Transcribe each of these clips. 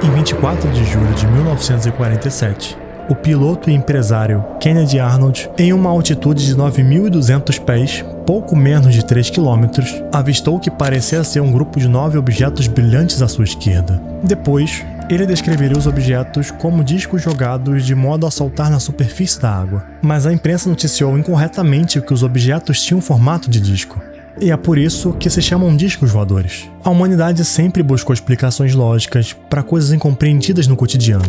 Em 24 de julho de 1947, o piloto e empresário Kennedy Arnold, em uma altitude de 9.200 pés, pouco menos de 3 km, avistou o que parecia ser um grupo de 9 objetos brilhantes à sua esquerda. Depois, ele descreveria os objetos como discos jogados de modo a saltar na superfície da água. Mas a imprensa noticiou incorretamente que os objetos tinham formato de disco. E é por isso que se chamam discos voadores. A humanidade sempre buscou explicações lógicas para coisas incompreendidas no cotidiano.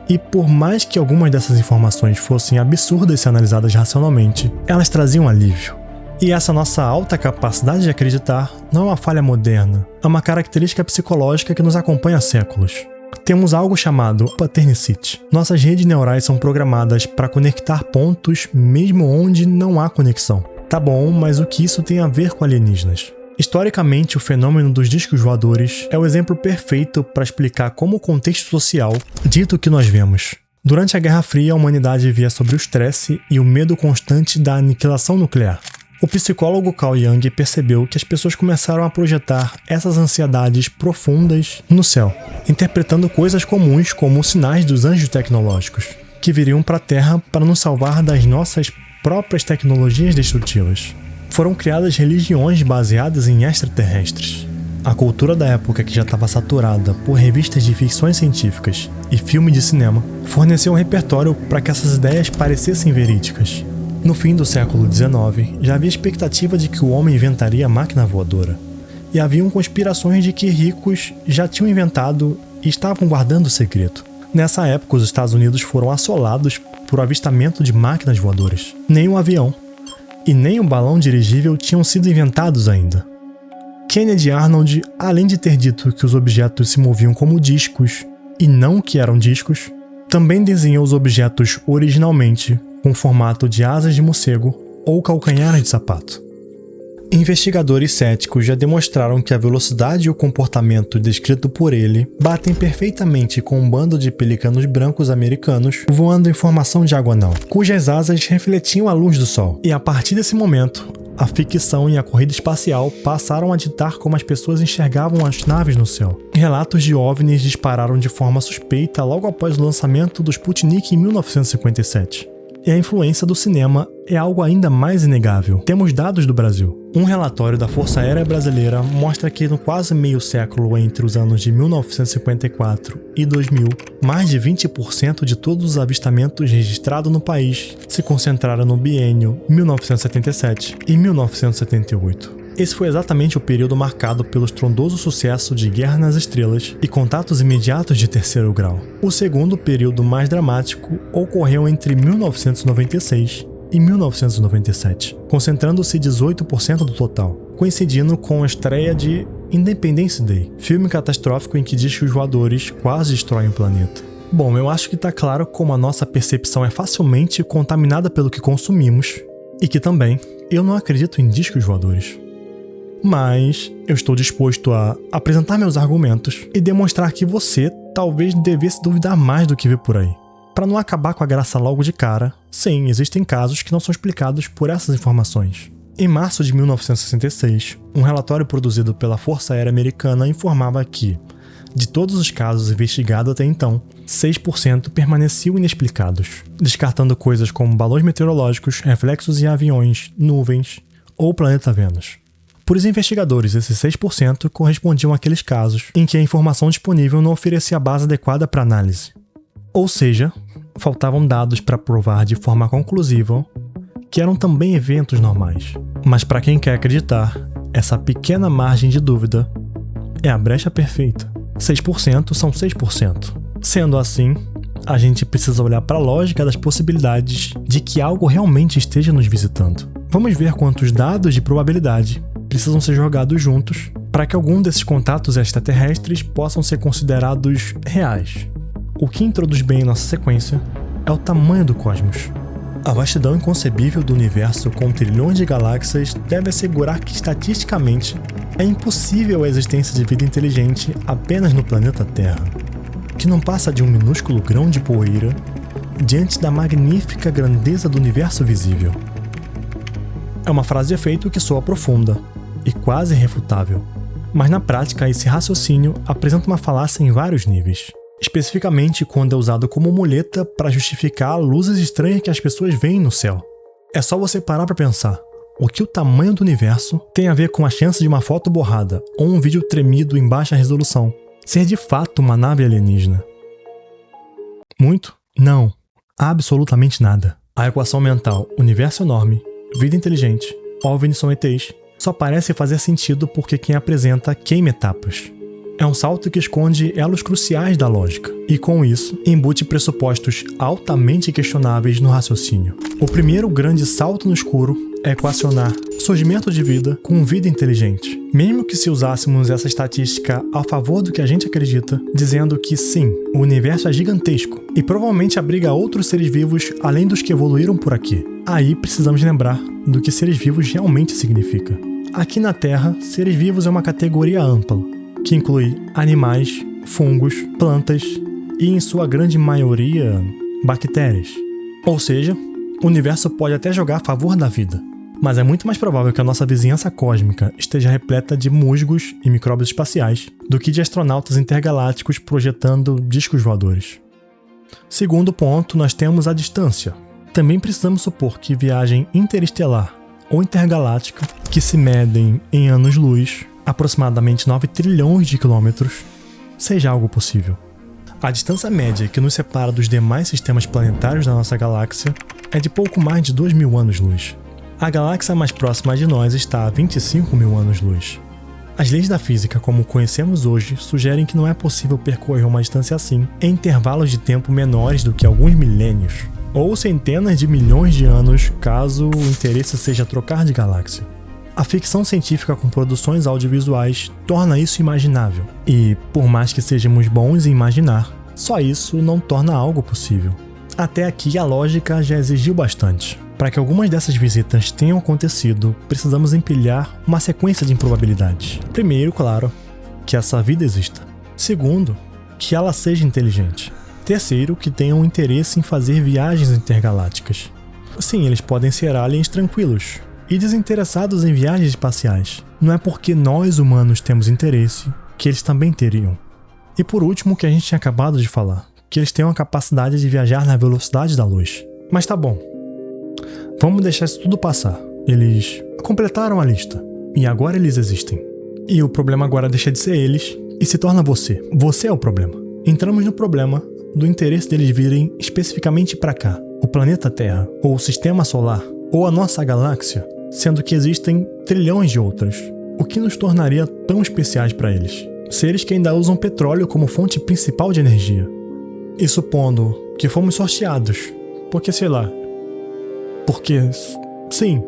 E por mais que algumas dessas informações fossem absurdas se analisadas racionalmente, elas traziam alívio. E essa nossa alta capacidade de acreditar não é uma falha moderna, é uma característica psicológica que nos acompanha há séculos. Temos algo chamado paternicity. Nossas redes neurais são programadas para conectar pontos mesmo onde não há conexão. Tá bom, mas o que isso tem a ver com alienígenas? Historicamente, o fenômeno dos discos voadores é o exemplo perfeito para explicar como o contexto social dita o que nós vemos. Durante a Guerra Fria, a humanidade vivia sob o estresse e o medo constante da aniquilação nuclear. O psicólogo Carl Jung percebeu que as pessoas começaram a projetar essas ansiedades profundas no céu, interpretando coisas comuns como os sinais dos anjos tecnológicos, que viriam para a Terra para nos salvar das nossas próprias tecnologias destrutivas. Foram criadas religiões baseadas em extraterrestres. A cultura da época, que já estava saturada por revistas de ficções científicas e filme de cinema, forneceu um repertório para que essas ideias parecessem verídicas. No fim do século XIX, já havia expectativa de que o homem inventaria a máquina voadora. E haviam conspirações de que ricos já tinham inventado e estavam guardando o segredo. Nessa época, os Estados Unidos foram assolados por avistamento de máquinas voadoras. Nem um avião e nem um balão dirigível tinham sido inventados ainda. Kennedy Arnold, além de ter dito que os objetos se moviam como discos e não que eram discos, também desenhou os objetos originalmente com formato de asas de morcego ou calcanhares de sapato. Investigadores céticos já demonstraram que a velocidade e o comportamento descrito por ele batem perfeitamente com um bando de pelicanos brancos americanos voando em formação diagonal, cujas asas refletiam a luz do sol. E a partir desse momento, a ficção e a corrida espacial passaram a ditar como as pessoas enxergavam as naves no céu. Relatos de OVNIs dispararam de forma suspeita logo após o lançamento do Sputnik em 1957. E a influência do cinema é algo ainda mais inegável. Temos dados do Brasil. Um relatório da Força Aérea Brasileira mostra que no quase meio século entre os anos de 1954 e 2000, mais de 20% de todos os avistamentos registrados no país se concentraram no biênio 1977 e 1978. Esse foi exatamente o período marcado pelo estrondoso sucesso de Guerra nas Estrelas e Contatos Imediatos de Terceiro Grau. O segundo período mais dramático ocorreu entre 1996 e 1997, concentrando-se 18% do total, coincidindo com a estreia de Independence Day, filme catastrófico em que discos voadores quase destroem o planeta. Bom, eu acho que está claro como a nossa percepção é facilmente contaminada pelo que consumimos e que também eu não acredito em discos voadores. Mas eu estou disposto a apresentar meus argumentos e demonstrar que você talvez devesse duvidar mais do que vê por aí. Para não acabar com a graça logo de cara, sim, existem casos que não são explicados por essas informações. Em março de 1966, um relatório produzido pela Força Aérea Americana informava que, de todos os casos investigados até então, 6% permaneciam inexplicados, descartando coisas como balões meteorológicos, reflexos em aviões, nuvens ou o planeta Vênus. Para os investigadores, esses 6% correspondiam àqueles casos em que a informação disponível não oferecia base adequada para análise. Ou seja, faltavam dados para provar de forma conclusiva que eram também eventos normais. Mas para quem quer acreditar, essa pequena margem de dúvida é a brecha perfeita. 6% são 6%. Sendo assim, a gente precisa olhar para a lógica das possibilidades de que algo realmente esteja nos visitando. Vamos ver quantos dados de probabilidade precisam ser jogados juntos para que algum desses contatos extraterrestres possam ser considerados reais. O que introduz bem em nossa sequência é o tamanho do cosmos. A vastidão inconcebível do universo com trilhões de galáxias deve assegurar que, estatisticamente, é impossível a existência de vida inteligente apenas no planeta Terra, que não passa de um minúsculo grão de poeira diante da magnífica grandeza do universo visível. É uma frase de efeito que soa profunda e quase irrefutável, Mas na prática, esse raciocínio apresenta uma falácia em vários níveis. Especificamente quando é usado como muleta para justificar luzes estranhas que as pessoas veem no céu. É só você parar para pensar. O que o tamanho do universo tem a ver com a chance de uma foto borrada ou um vídeo tremido em baixa resolução ser de fato uma nave alienígena? Muito? Não. Absolutamente nada. A equação mental universo enorme, vida inteligente, OVNIs são ETs, só parece fazer sentido porque quem apresenta queima etapas. É um salto que esconde elos cruciais da lógica, e com isso, embute pressupostos altamente questionáveis no raciocínio. O primeiro grande salto no escuro é equacionar surgimento de vida com vida inteligente. Mesmo que se usássemos essa estatística a favor do que a gente acredita, dizendo que sim, o universo é gigantesco e provavelmente abriga outros seres vivos além dos que evoluíram por aqui. Aí precisamos lembrar do que seres vivos realmente significa. Aqui na Terra, seres vivos é uma categoria ampla, que inclui animais, fungos, plantas e, em sua grande maioria, bactérias. Ou seja, o universo pode até jogar a favor da vida, mas é muito mais provável que a nossa vizinhança cósmica esteja repleta de musgos e micróbios espaciais do que de astronautas intergalácticos projetando discos voadores. Segundo ponto, nós temos a distância. Também precisamos supor que viagem interestelar ou intergaláctica, que se medem em anos-luz, aproximadamente 9 trilhões de quilômetros, seja algo possível. A distância média que nos separa dos demais sistemas planetários da nossa galáxia é de pouco mais de 2.000 anos-luz. A galáxia mais próxima de nós está a 25.000 anos-luz. As leis da física, como conhecemos hoje, sugerem que não é possível percorrer uma distância assim em intervalos de tempo menores do que alguns milênios, ou centenas de milhões de anos, caso o interesse seja trocar de galáxia. A ficção científica com produções audiovisuais torna isso imaginável, e, por mais que sejamos bons em imaginar, só isso não torna algo possível. Até aqui a lógica já exigiu bastante. Para que algumas dessas visitas tenham acontecido, precisamos empilhar uma sequência de improbabilidades. Primeiro, claro, que essa vida exista. Segundo, que ela seja inteligente. Terceiro, que tenham interesse em fazer viagens intergalácticas. Sim, eles podem ser aliens tranquilos e desinteressados em viagens espaciais. Não é porque nós humanos temos interesse que eles também teriam. E por último, o que a gente tinha acabado de falar, que eles tenham a capacidade de viajar na velocidade da luz. Mas tá bom. Vamos deixar isso tudo passar. Eles completaram a lista. E agora eles existem. E o problema agora deixa de ser eles e se torna você. Você é o problema. Entramos no problema do interesse deles virem especificamente para cá. O planeta Terra, ou o Sistema Solar, ou a nossa galáxia, sendo que existem trilhões de outras. O que nos tornaria tão especiais para eles? Seres que ainda usam petróleo como fonte principal de energia. E supondo que fomos sorteados, porque sei lá, porque sim,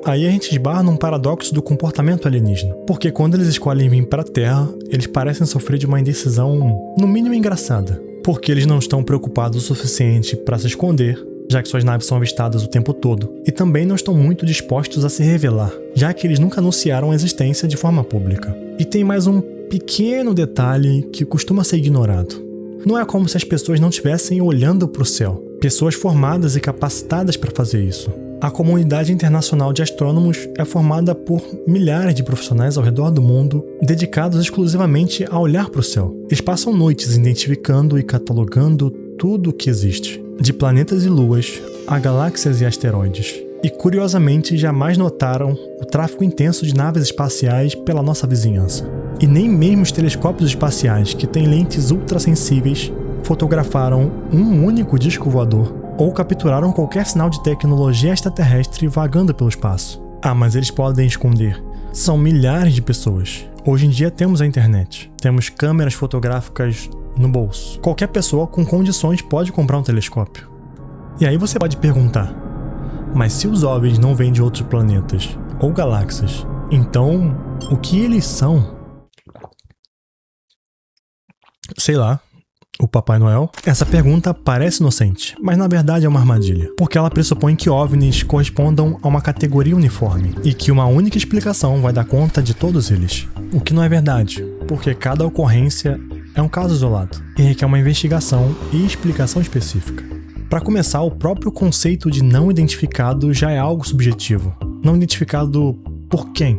aí a gente esbarra num paradoxo do comportamento alienígena. Porque quando eles escolhem vir para a Terra, eles parecem sofrer de uma indecisão, no mínimo engraçada. Porque eles não estão preocupados o suficiente para se esconder, já que suas naves são avistadas o tempo todo, e também não estão muito dispostos a se revelar, já que eles nunca anunciaram a existência de forma pública. E tem mais um pequeno detalhe que costuma ser ignorado. Não é como se as pessoas não estivessem olhando para o céu. Pessoas formadas e capacitadas para fazer isso. A comunidade internacional de astrônomos é formada por milhares de profissionais ao redor do mundo dedicados exclusivamente a olhar para o céu. Eles passam noites identificando e catalogando tudo o que existe, de planetas e luas a galáxias e asteroides. E curiosamente jamais notaram o tráfego intenso de naves espaciais pela nossa vizinhança. E nem mesmo os telescópios espaciais, que têm lentes ultrassensíveis, fotografaram um único disco voador ou capturaram qualquer sinal de tecnologia extraterrestre vagando pelo espaço. Ah, mas eles podem esconder. São milhares de pessoas. Hoje em dia temos a internet, temos câmeras fotográficas no bolso. Qualquer pessoa com condições pode comprar um telescópio. E aí você pode perguntar, mas se os OVNIs não vêm de outros planetas ou galáxias, então o que eles são? Sei lá. O Papai Noel? Essa pergunta parece inocente, mas na verdade é uma armadilha, porque ela pressupõe que OVNIs correspondam a uma categoria uniforme e que uma única explicação vai dar conta de todos eles. O que não é verdade, porque cada ocorrência é um caso isolado e requer uma investigação e explicação específica. Para começar, o próprio conceito de não identificado já é algo subjetivo. Não identificado por quem?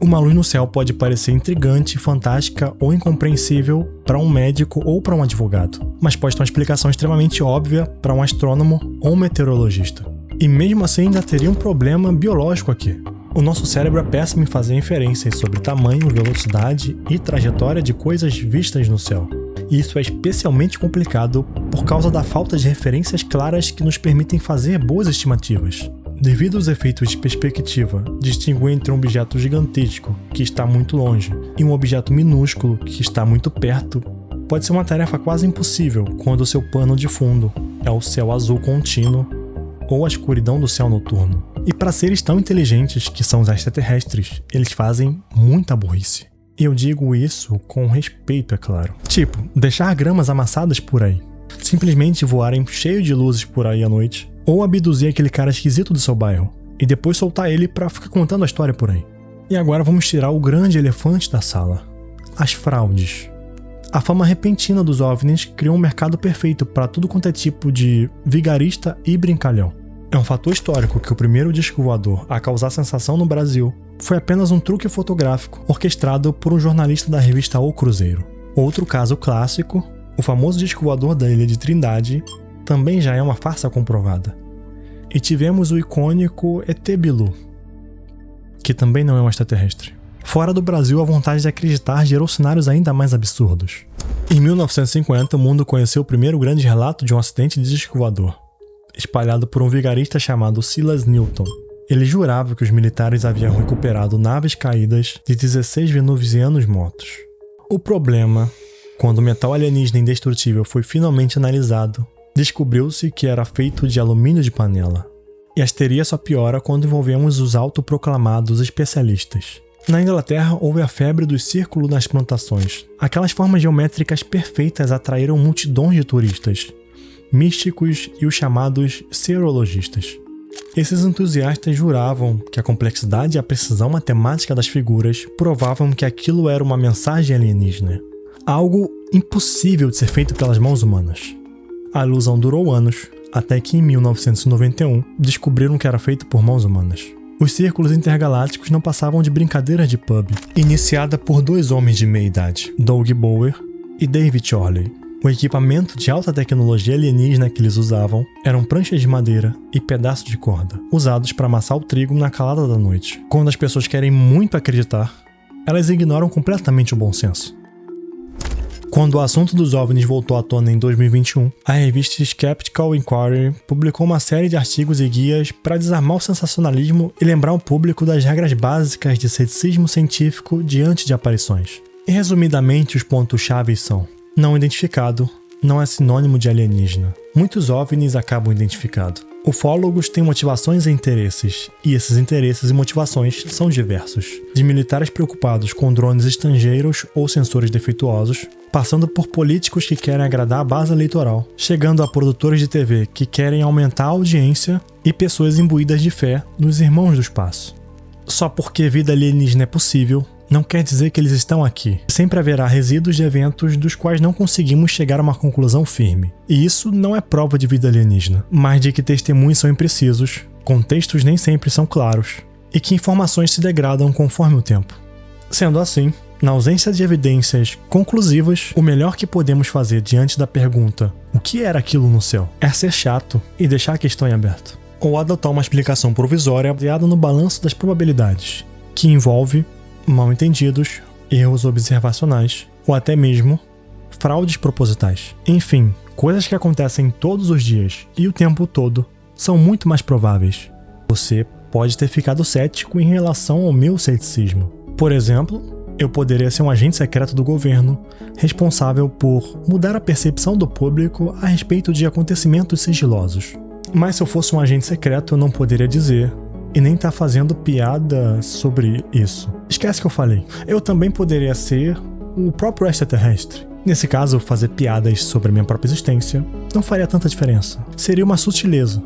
Uma luz no céu pode parecer intrigante, fantástica ou incompreensível para um médico ou para um advogado, mas pode ter uma explicação extremamente óbvia para um astrônomo ou um meteorologista. E mesmo assim ainda teria um problema biológico aqui. O nosso cérebro é péssimo em fazer inferências sobre tamanho, velocidade e trajetória de coisas vistas no céu. E isso é especialmente complicado por causa da falta de referências claras que nos permitem fazer boas estimativas. Devido aos efeitos de perspectiva, distinguir entre um objeto gigantesco, que está muito longe, e um objeto minúsculo, que está muito perto, pode ser uma tarefa quase impossível quando o seu pano de fundo é o céu azul contínuo ou a escuridão do céu noturno. E para seres tão inteligentes que são os extraterrestres, eles fazem muita burrice. E eu digo isso com respeito, é claro. Tipo, deixar gramas amassadas por aí. Simplesmente voarem cheio de luzes por aí à noite. Ou abduzir aquele cara esquisito do seu bairro. E depois soltar ele pra ficar contando a história por aí. E agora vamos tirar o grande elefante da sala. As fraudes. A fama repentina dos OVNIs criou um mercado perfeito para tudo quanto é tipo de vigarista e brincalhão. É um fator histórico que o primeiro disco voador a causar sensação no Brasil foi apenas um truque fotográfico orquestrado por um jornalista da revista O Cruzeiro. Outro caso clássico, o famoso disco voador da Ilha de Trindade, também já é uma farsa comprovada. E tivemos o icônico ET Bilu, que também não é um extraterrestre. Fora do Brasil, a vontade de acreditar gerou cenários ainda mais absurdos. Em 1950, o mundo conheceu o primeiro grande relato de um acidente de disco voador, espalhado por um vigarista chamado Silas Newton. Ele jurava que os militares haviam recuperado naves caídas de 16 venusianos mortos. O problema, quando o metal alienígena indestrutível foi finalmente analisado, descobriu-se que era feito de alumínio de panela. E a histeria só piora quando envolvemos os autoproclamados especialistas. Na Inglaterra, houve a febre do círculo nas plantações. Aquelas formas geométricas perfeitas atraíram multidões de turistas, místicos e os chamados serologistas. Esses entusiastas juravam que a complexidade e a precisão matemática das figuras provavam que aquilo era uma mensagem alienígena. Algo impossível de ser feito pelas mãos humanas. A ilusão durou anos, até que em 1991 descobriram que era feito por mãos humanas. Os círculos intergalácticos não passavam de brincadeiras de pub, iniciada por dois homens de meia idade, Doug Bower e David Chorley. O equipamento de alta tecnologia alienígena que eles usavam eram pranchas de madeira e pedaços de corda, usados para amassar o trigo na calada da noite. Quando as pessoas querem muito acreditar, elas ignoram completamente o bom senso. Quando o assunto dos OVNIs voltou à tona em 2021, a revista Skeptical Inquiry publicou uma série de artigos e guias para desarmar o sensacionalismo e lembrar o público das regras básicas de ceticismo científico diante de aparições. E resumidamente, os pontos-chave são: não identificado não é sinônimo de alienígena. Muitos OVNIs acabam identificados. Ufólogos têm motivações e interesses, e esses interesses e motivações são diversos. De militares preocupados com drones estrangeiros ou sensores defeituosos, passando por políticos que querem agradar a base eleitoral, chegando a produtores de TV que querem aumentar a audiência e pessoas imbuídas de fé nos irmãos do espaço. Só porque vida alienígena é possível, não quer dizer que eles estão aqui. Sempre haverá resíduos de eventos dos quais não conseguimos chegar a uma conclusão firme. E isso não é prova de vida alienígena, mas de que testemunhos são imprecisos, contextos nem sempre são claros, e que informações se degradam conforme o tempo. Sendo assim, na ausência de evidências conclusivas, o melhor que podemos fazer diante da pergunta "o que era aquilo no céu?" é ser chato e deixar a questão em aberto. Ou adotar uma explicação provisória baseada no balanço das probabilidades, que envolve mal-entendidos, erros observacionais ou até mesmo fraudes propositais. Enfim, coisas que acontecem todos os dias e o tempo todo são muito mais prováveis. Você pode ter ficado cético em relação ao meu ceticismo. Por exemplo, eu poderia ser um agente secreto do governo responsável por mudar a percepção do público a respeito de acontecimentos sigilosos. Mas se eu fosse um agente secreto, eu não poderia dizer e nem tá fazendo piada sobre isso. Esquece que eu falei. Eu também poderia ser o próprio extraterrestre. Nesse caso, fazer piadas sobre a minha própria existência não faria tanta diferença. Seria uma sutileza.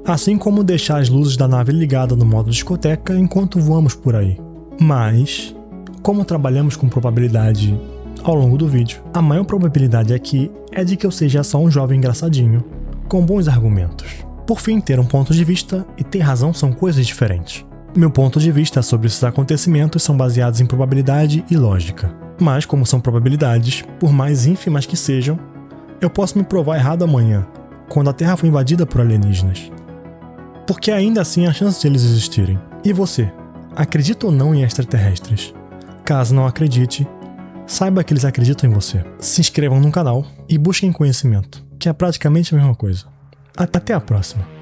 Assim como deixar as luzes da nave ligadas no modo discoteca enquanto voamos por aí. Mas, como trabalhamos com probabilidade ao longo do vídeo, a maior probabilidade aqui é de que eu seja só um jovem engraçadinho, com bons argumentos. Por fim, ter um ponto de vista e ter razão são coisas diferentes. Meu ponto de vista sobre esses acontecimentos são baseados em probabilidade e lógica. Mas, como são probabilidades, por mais ínfimas que sejam, eu posso me provar errado amanhã, quando a Terra for invadida por alienígenas. Porque ainda assim há chance de eles existirem. E você, acredita ou não em extraterrestres? Caso não acredite, saiba que eles acreditam em você. Se inscrevam no canal e busquem conhecimento, que é praticamente a mesma coisa. Até a próxima.